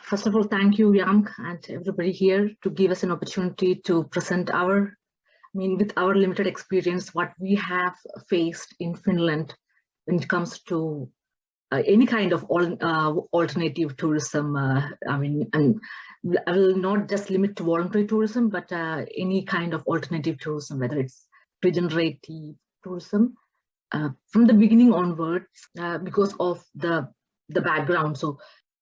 First of all, thank you, Yamk, and everybody here to give us an opportunity to present with our limited experience, what we have faced in Finland when it comes to any kind of alternative tourism. And I will not just limit to voluntary tourism, but any kind of alternative tourism, whether it's regenerative tourism. From the beginning onwards, because of the background. So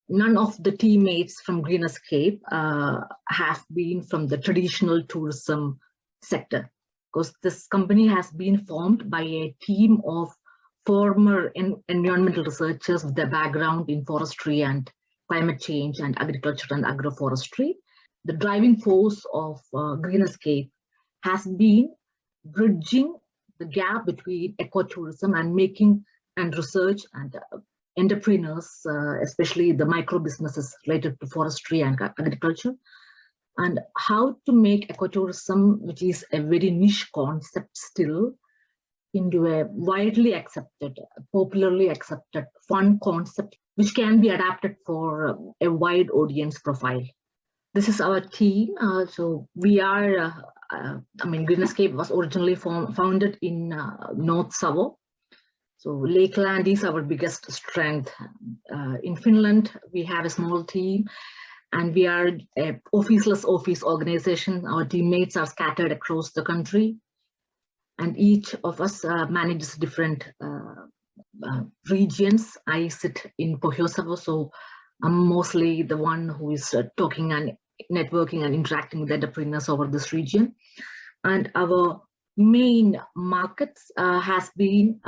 none of the teammates from Green Escape have been from the traditional tourism sector, because this company has been formed by a team of former environmental researchers with their background in forestry and climate change and agriculture and agroforestry. The driving force of Green Escape has been bridging the gap between ecotourism and making and research and entrepreneurs, especially the micro businesses related to forestry and agriculture, and how to make ecotourism, which is a very niche concept still, into a widely accepted, popularly accepted, fun concept, which can be adapted for a wide audience profile. This is our team. So we are, Green Escape was originally founded in North Savo. So Lakeland is our biggest strength. In Finland, we have a small team, and we are an officeless office organization. Our teammates are scattered across the country, and each of us manages different regions. I sit in Pohjois-Savo, so I'm mostly the one who is talking and networking and interacting with entrepreneurs over this region. And our main markets has been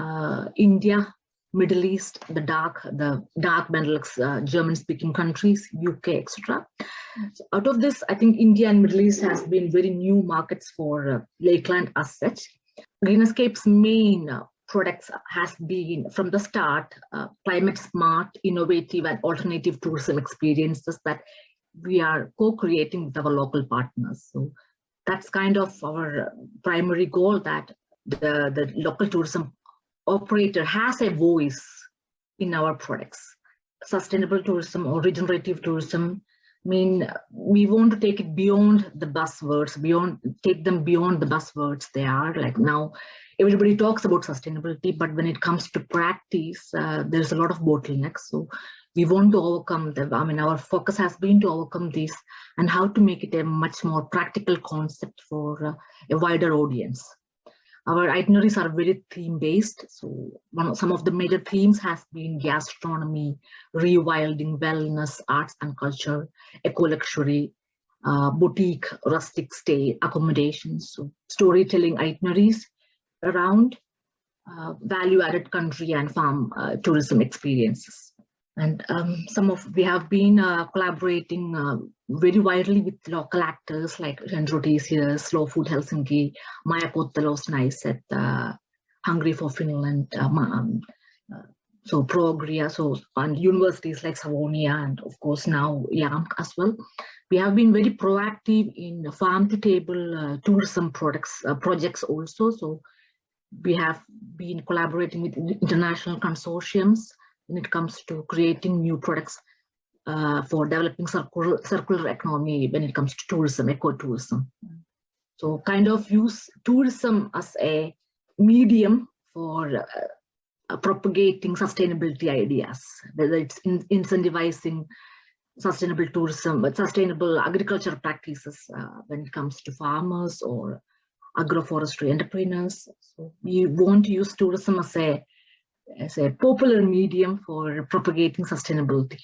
India, Middle East, the dark Benelux, German-speaking countries, UK, etc. So out of this, I think India and Middle East has been very new markets for Lakeland as such. Green Escape's main products has been, from the start, climate smart, innovative, and alternative tourism experiences that we are co-creating with our local partners. So that's kind of our primary goal, that the local tourism operator has a voice in our products. Sustainable tourism or regenerative tourism, we want to take it beyond the buzzwords, take them beyond the buzzwords they are. Like now, everybody talks about sustainability, but when it comes to practice, there's a lot of bottlenecks. So we want to overcome them. Our focus has been to overcome this and how to make it a much more practical concept for a wider audience. Our itineraries are very theme-based. So some of the major themes has been gastronomy, rewilding, wellness, arts and culture, eco-luxury, boutique, rustic stay, accommodations, so storytelling itineraries around value-added country and farm tourism experiences. And we have been collaborating very widely with local actors like Henrotis here, Slow Food Helsinki, Maya Kottelos Naiset, Hungry for Finland, so Progria, and universities like Savonia, and of course now YAMK as well. We have been very proactive in farm-to-table tourism projects also. So we have been collaborating with international consortiums when it comes to creating new products for developing circular economy when it comes to tourism, ecotourism. So kind of use tourism as a medium for propagating sustainability ideas, whether it's incentivizing sustainable tourism, but sustainable agriculture practices when it comes to farmers or agroforestry entrepreneurs. So we want to use tourism as a popular medium for propagating sustainability.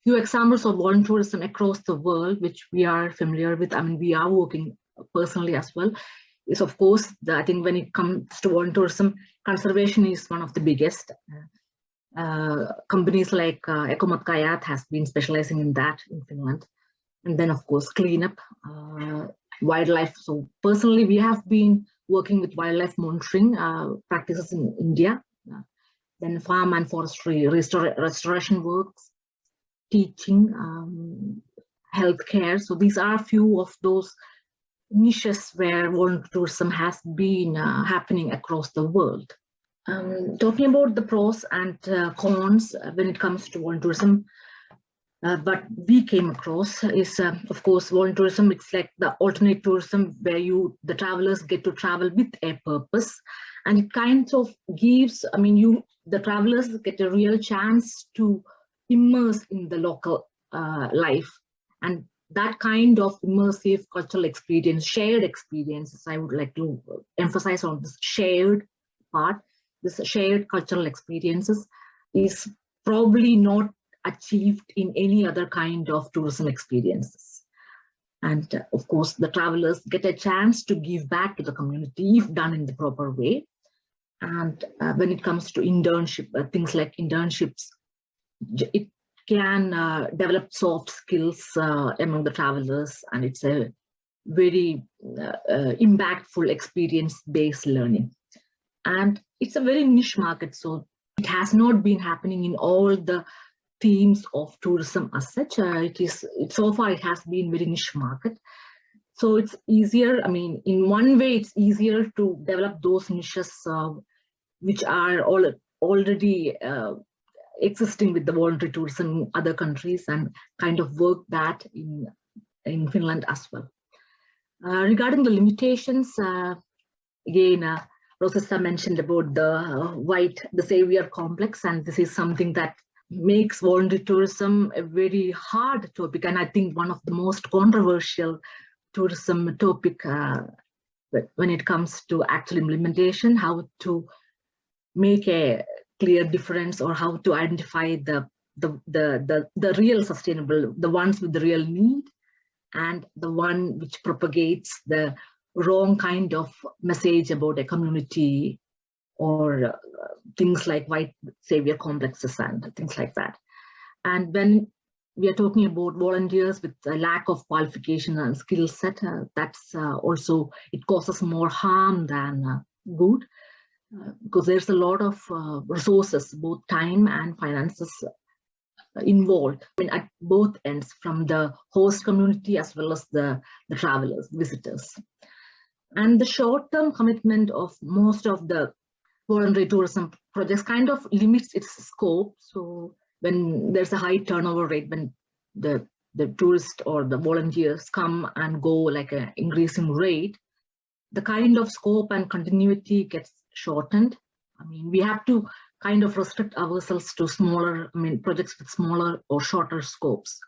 Few examples of volunteerism across the world, which we are familiar with, we are working personally as well, is of course, I think when it comes to volunteerism, conservation is one of the biggest. Companies like Ekomatkajat has been specializing in that in Finland. And then of course, cleanup, wildlife. So personally, we have been working with wildlife monitoring practices in India. Then farm and forestry restoration works, teaching, healthcare. So these are a few of those niches where volunteerism has been happening across the world. Talking about the pros and cons when it comes to volunteerism, but we came across is, of course, voluntary tourism. It's like the alternate tourism where the travelers get to travel with a purpose, and it kind of gives, the travelers get a real chance to immerse in the local life, and that kind of immersive cultural experience, shared experiences, I would like to emphasize on this shared part. This shared cultural experiences is probably not achieved in any other kind of tourism experiences. And of course, the travelers get a chance to give back to the community if done in the proper way. And when it comes to internship, things like internships, it can develop soft skills among the travelers, and it's a very impactful experience-based learning. And it's a very niche market, so it has not been happening in all the themes of tourism as such. So far it has been very niche market. So it's easier, in one way it's easier to develop those niches which are already existing with the voluntary tourism in other countries, and kind of work that in Finland as well. Regarding the limitations, again, Rosetta mentioned about the savior complex, and this is something that makes voluntary tourism a very hard topic, and I think one of the most controversial tourism topic when it comes to actual implementation, how to make a clear difference, or how to identify the real sustainable, the ones with the real need, and the one which propagates the wrong kind of message about a community, or things like white savior complexes and things like that. And when we are talking about volunteers with a lack of qualification and skill set, that's also, it causes more harm than good, because there's a lot of resources, both time and finances involved, at both ends, from the host community as well as the travelers, visitors. And the short-term commitment of most of the voluntary tourism projects kind of limits its scope. So when there's a high turnover rate, when the tourists or the volunteers come and go like an increasing rate, the kind of scope and continuity gets shortened. We have to kind of restrict ourselves to smaller, projects with smaller or shorter scopes.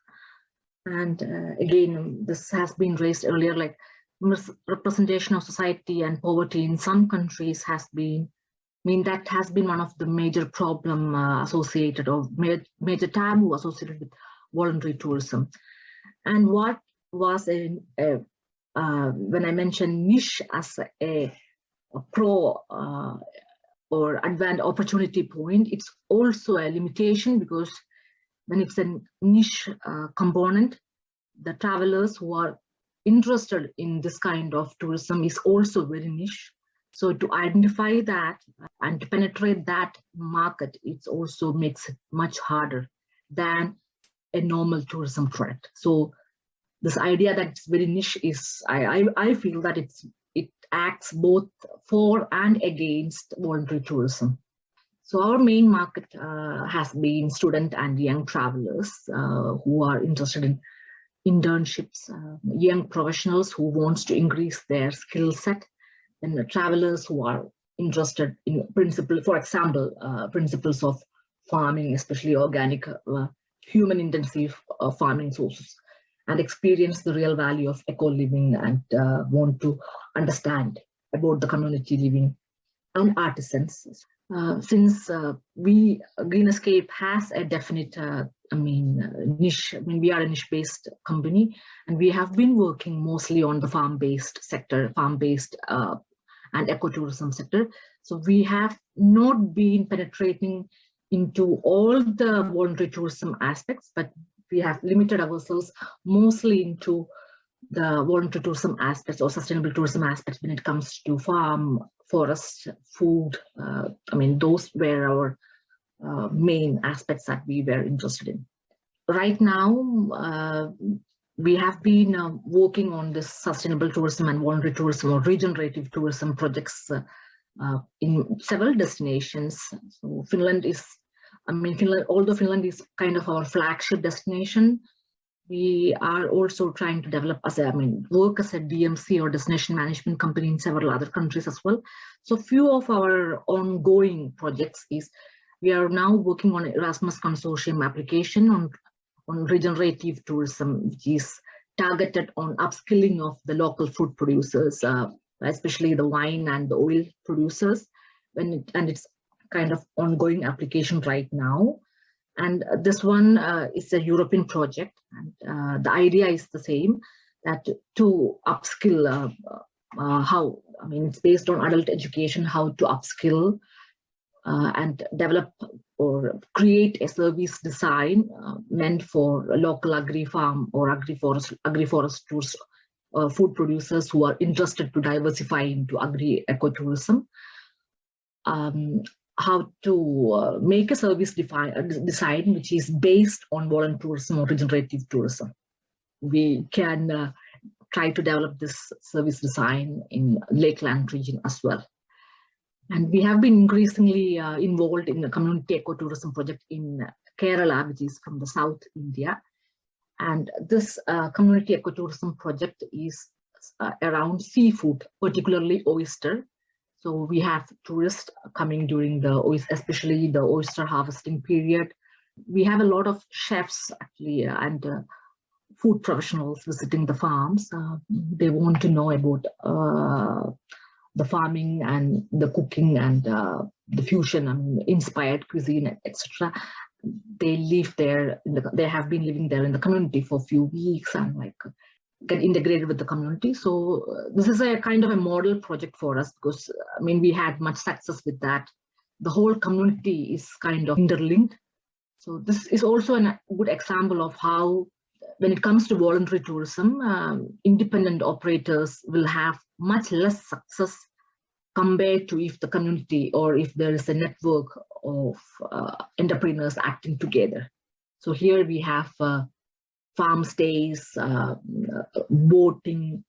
And again, this has been raised earlier, like representation of society and poverty in some countries has been, that has been one of the major problem associated, or major taboo associated with voluntary tourism. And what was when I mentioned niche as a pro or advanced opportunity point, it's also a limitation, because when it's a niche component, the travelers who are interested in this kind of tourism is also very niche. So to identify that and to penetrate that market, it also makes it much harder than a normal tourism product. So this idea that it's very niche is, I feel that it acts both for and against voluntary tourism. So our main market has been student and young travelers who are interested in internships, young professionals who wants to increase their skill set, and the travelers who are interested in for example, principles of farming, especially organic, human-intensive farming sources, and experience the real value of eco-living, and want to understand about the community living, and artisans. Since Green Escape has a definite niche, we are a niche-based company, and we have been working mostly on the farm-based sector, and ecotourism sector. So we have not been penetrating into all the voluntary tourism aspects, but we have limited ourselves mostly into the voluntary tourism aspects or sustainable tourism aspects when it comes to farm, forest, food. Those were our main aspects that we were interested in. Right now, we have been working on this sustainable tourism and voluntary tourism or regenerative tourism projects in several destinations. So Finland is I mean, Finland, although Finland is kind of our flagship destination, we are also trying to develop work as a DMC or destination management company in several other countries as well. So few of our ongoing projects is we are now working on Erasmus Consortium application on regenerative tourism, which is targeted on upskilling of the local food producers, especially the wine and the oil producers, and it's kind of ongoing application right now. And this one is a European project, and the idea is the same, that to upskill how, I mean, it's based on adult education, how to upskill and develop or create a service design meant for local agri-farm or agri-foresters, food producers who are interested to diversify into agri-ecotourism. How to make a service design which is based on volunteerism or regenerative tourism. We can try to develop this service design in Lakeland region as well. And we have been increasingly involved in the community ecotourism project in Kerala, which is from the South India. And this community ecotourism project is around seafood, particularly oyster. So we have tourists coming during especially the oyster harvesting period. We have a lot of chefs actually and food professionals visiting the farms. They want to know about the farming and the cooking and the fusion, inspired cuisine, etc. They live there. They have been living there in the community for a few weeks and get integrated with the community. So this is a kind of a model project for us because we had much success with that. The whole community is kind of interlinked. So this is also a good example of how, when it comes to voluntary tourism, independent operators will have much less success compared to if the community or if there is a network of entrepreneurs acting together. So here we have farm stays, boating,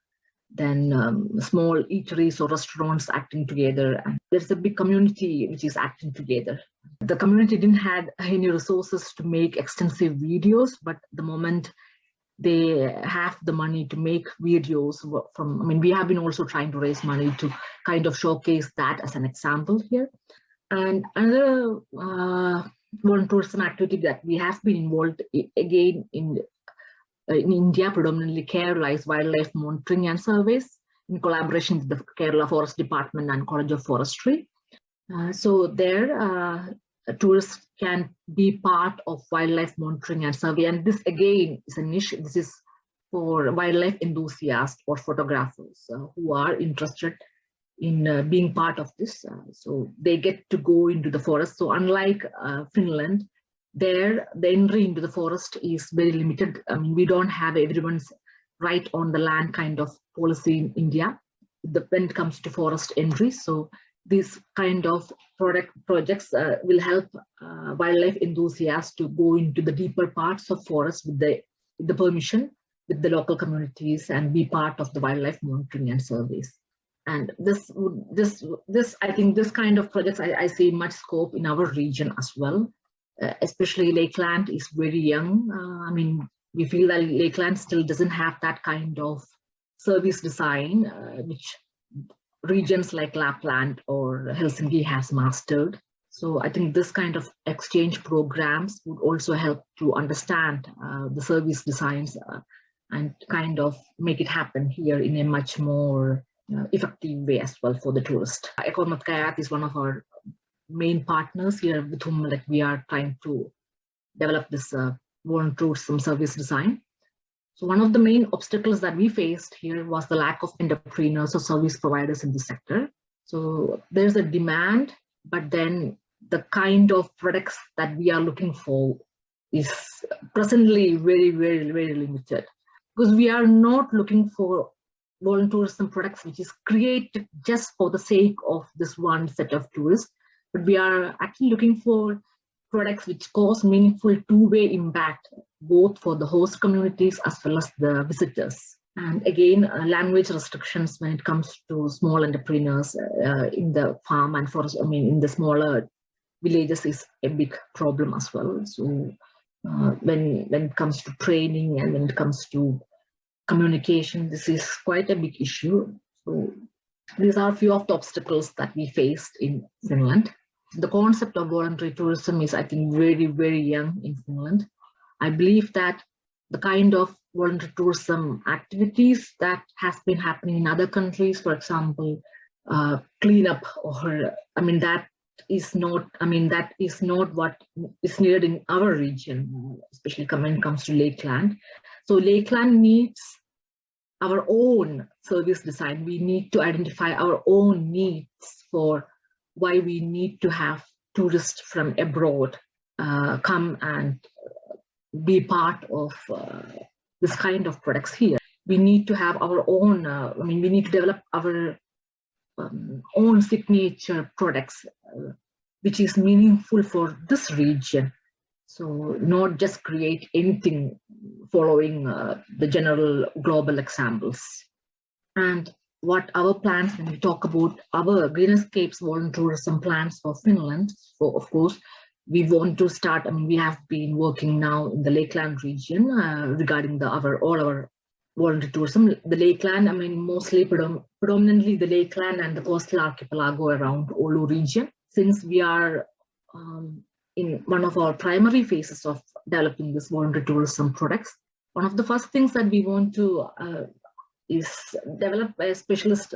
then small eateries or restaurants acting together. And there's a big community which is acting together. The community didn't have any resources to make extensive videos, but the moment they have the money to make videos from, we have been also trying to raise money to kind of showcase that as an example here. And another tourism activity that we have been involved again in India, predominantly Kerala, is wildlife monitoring and surveys in collaboration with the Kerala Forest Department and College of Forestry. So there, tourists can be part of wildlife monitoring and survey. And this again is a niche. This is for wildlife enthusiasts or photographers who are interested in being part of this. So they get to go into the forest. So unlike Finland, there the entry into the forest is very limited. We don't have everyone's right on the land kind of policy in India when it comes to forest entry. So these kind of projects will help wildlife enthusiasts to go into the deeper parts of forest with the permission with the local communities and be part of the wildlife monitoring and surveys. And this I think this kind of projects I see much scope in our region as well. Especially Lakeland is very young. We feel that Lakeland still doesn't have that kind of service design, which regions like Lapland or Helsinki has mastered. So I think this kind of exchange programs would also help to understand the service designs and kind of make it happen here in a much more effective way as well for the tourist. Ekonomat is one of our main partners here with whom we are trying to develop this voluntary tourism service design. So one of the main obstacles that we faced here was the lack of entrepreneurs or service providers in the sector. So there's a demand, but then the kind of products that we are looking for is presently very, very, very limited. Because we are not looking for voluntary tourism products which is created just for the sake of this one set of tourists, but we are actually looking for products which cause meaningful two-way impact, both for the host communities as well as the visitors. And again, language restrictions when it comes to small entrepreneurs in the farm and forest, in the smaller villages is a big problem as well. So when it comes to training and when it comes to communication, this is quite a big issue. So these are a few of the obstacles that we faced in Finland. The concept of voluntary tourism is, I think, very, very young in Finland. I believe that the kind of voluntary tourism activities that has been happening in other countries, for example, cleanup, or that is not what is needed in our region, especially when it comes to Lakeland. So Lakeland needs our own service design. We need to identify our own needs for why we need to have tourists from abroad come and be part of this kind of products here. We need to have our own, we need to develop our own signature products, which is meaningful for this region. So not just create anything following the general global examples. And what our plans, when we talk about our Green Escapes voluntary tourism plans for Finland, so of course, we want to start, we have been working now in the Lakeland region regarding all our voluntary tourism. The Lakeland, mostly predominantly the Lakeland and the coastal archipelago around Oulu region. Since we are in one of our primary phases of developing this voluntary tourism products, one of the first things that we want to is develop a specialist,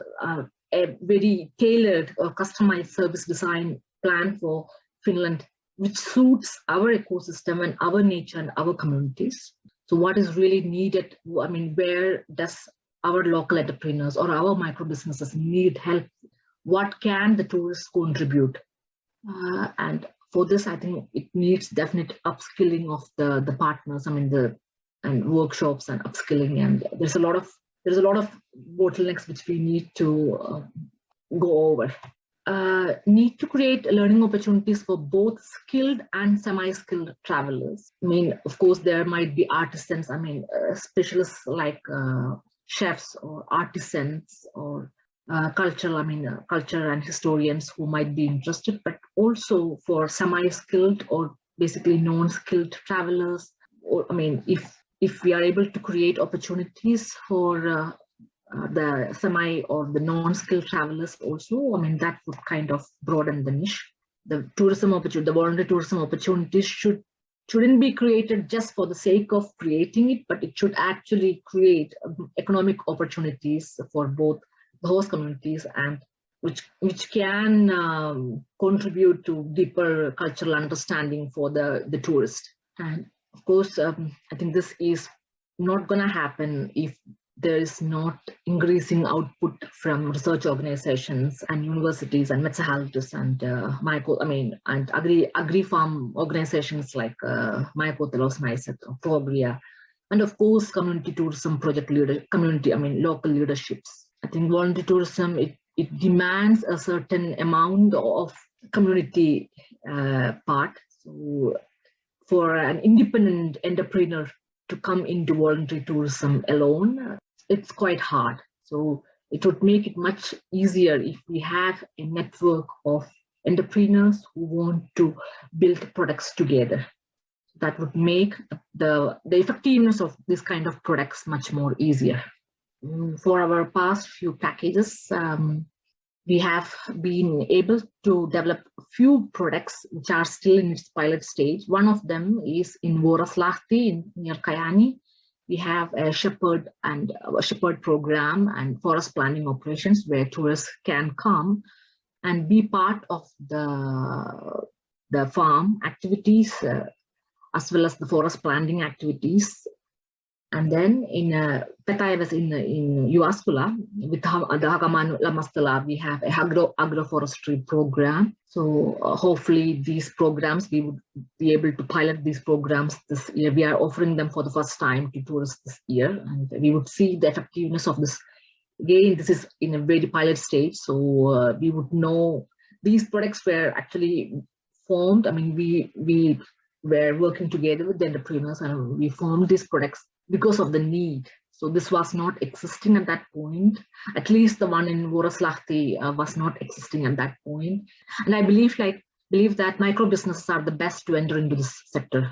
a very tailored or customized service design plan for Finland, which suits our ecosystem and our nature and our communities. So what is really needed, where does our local entrepreneurs or our micro businesses need help? What can the tourists contribute? And for this, I think it needs definite upskilling of the partners, and workshops and upskilling, and there's a lot of bottlenecks which we need to go over. Need to create learning opportunities for both skilled and semi-skilled travelers. Of course, there might be artisans, specialists like chefs or artisans or culture and historians who might be interested, but also for semi-skilled or basically non-skilled travelers. Or if we are able to create opportunities for the semi or the non-skilled travelers also, that would kind of broaden the niche. The tourism opportunity, the voluntary tourism opportunities shouldn't be created just for the sake of creating it, but it should actually create economic opportunities for both the host communities and which can contribute to deeper cultural understanding for the tourist. And of course, I think this is not going to happen if there is not increasing output from research organizations and universities and municipalities and and agri-farm organizations like Majakotelos, MySet, Progria, and of course community tourism project local leaderships. I think voluntary tourism, it demands a certain amount of community part. So for an independent entrepreneur to come into voluntary tourism alone, it's quite hard. So it would make it much easier if we have a network of entrepreneurs who want to build products together. That would make the effectiveness of this kind of products much more easier. For our past few packages, we have been able to develop a few products which are still in its pilot stage. One of them is in Vuoraslahti near Kajaani. We have a shepherd program and forest planning operations where tourists can come and be part of the farm activities as well as the forest planting activities. And then in Petäjävesi in Jyväskylä, with the Hakamaan Lamastela, we have a agroforestry program. So hopefully these programs, we would be able to pilot these programs this year. We are offering them for the first time to tourists this year, and we would see the effectiveness of this. Again, this is in a very pilot stage, so we would know these products were actually formed. We were working together with the entrepreneurs and we formed these products because of the need. So this was not existing at that point. At least the one in Vuoraslahti was not existing at that point. And I believe believe that micro businesses are the best to enter into this sector.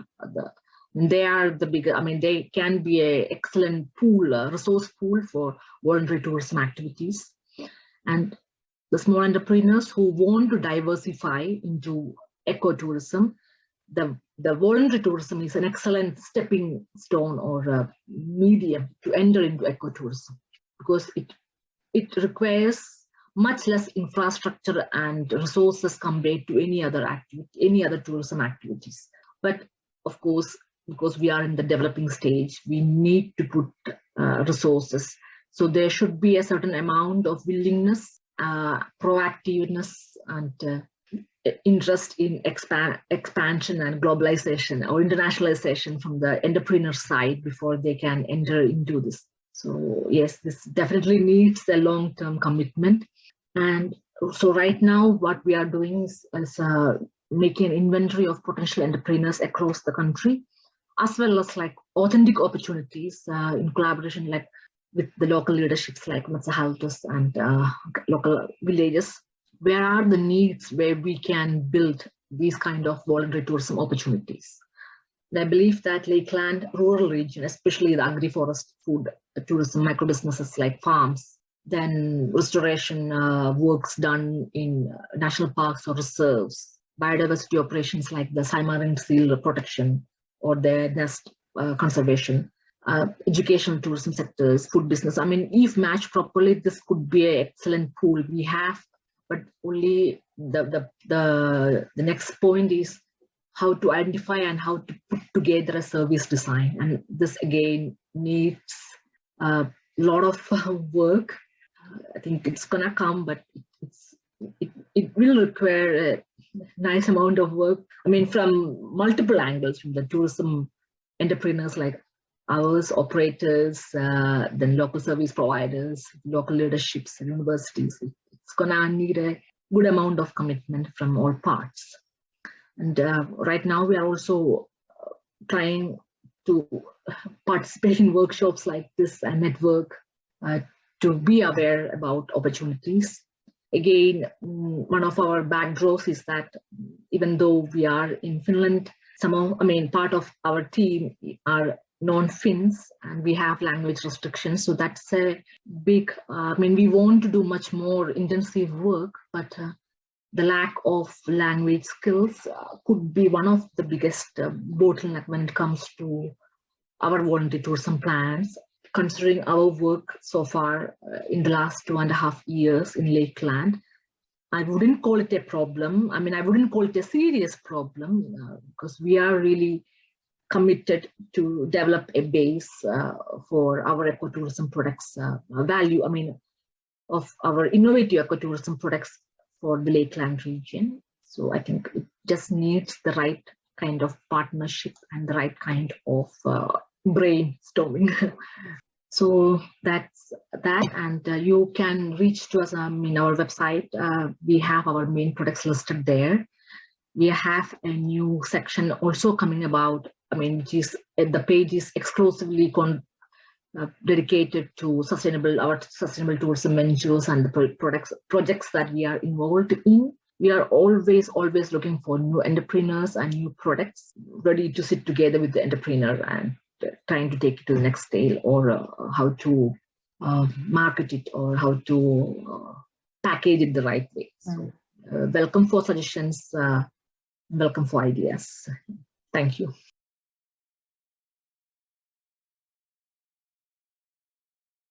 They are the bigger, I mean, they can be an excellent pool, a resource pool for voluntary tourism activities. And the small entrepreneurs who want to diversify into ecotourism, the voluntary tourism is an excellent stepping stone or a medium to enter into ecotourism, because it requires much less infrastructure and resources compared to any other activity, any other tourism activities. But of course, because we are in the developing stage, we need to put resources. So there should be a certain amount of willingness, proactiveness, and interest in expansion and globalization or internationalization from the entrepreneur side before they can enter into this. So yes, this definitely needs a long-term commitment. And so right now, what we are doing is making an inventory of potential entrepreneurs across the country, as well as like authentic opportunities in collaboration like with the local leaderships like Matsahaltos and local villages. Where are the needs where we can build these kind of voluntary tourism opportunities? And I believe that Lakeland rural region, especially the agri-forest food tourism micro businesses like farms, then restoration works done in national parks or reserves, biodiversity operations like the Saimaran seal protection or the nest conservation, educational tourism sectors, food business. I mean, if matched properly, this could be an excellent pool we have, but only the next point is how to identify and how to put together a service design. And this again needs a lot of work. I think it's gonna come, but it will require a nice amount of work. I mean, from multiple angles, from the tourism entrepreneurs like ours, operators, then local service providers, local leaderships, and universities. It's gonna need a good amount of commitment from all parts. And right now we are also trying to participate in workshops like this and network to be aware about opportunities. Again, one of our backdrops is that even though we are in Finland, part of our team are non-Finns and we have language restrictions. So that's a big, we want to do much more intensive work, but the lack of language skills could be one of the biggest bottleneck when it comes to our voluntary tourism plans. Considering our work so far in the last 2.5 years in Lakeland, I wouldn't call it a problem. I mean, I wouldn't call it a serious problem because we are really committed to develop a base for our ecotourism products value. I mean, of our innovative ecotourism products for the Lakeland region. So I think it just needs the right kind of partnership and the right kind of brainstorming. So that's that, and you can reach to us in our website. We have our main products listed there. We have a new section also coming about, which is the page is exclusively dedicated to our sustainable tourism ventures and the projects that we are involved in. We are always looking for new entrepreneurs and new products ready to sit together with the entrepreneur and trying to take it to the next stage, or how to market it, or how to package it the right way. So welcome for suggestions, welcome for ideas. Thank you.